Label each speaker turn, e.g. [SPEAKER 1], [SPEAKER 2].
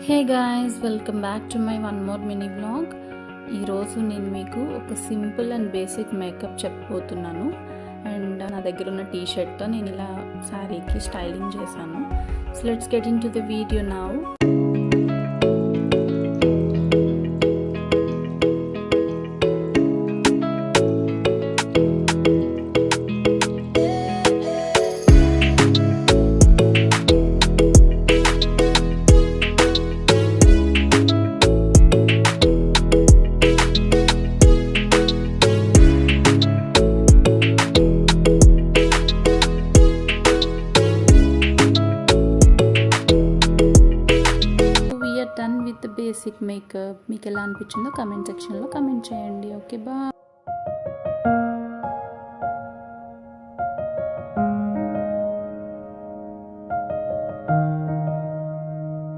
[SPEAKER 1] Hey guys, welcome back to my one more mini vlog. ఈరోజు నేను మీకు ఒక సింపుల్ అండ్ బేసిక్ మేకప్ చెప్పబోతున్నాను. అండ్ నా దగ్గర ఉన్న టీ షర్ట్తో నేను ఇలా శారీకి స్టైలింగ్ చేశాను. So let's get into the video now. Done with the basic makeup. మీకు ఎలా అనిపించిందో కమెంట్ సెక్షన్లో కమెంట్ చేయండి. Okay, bye.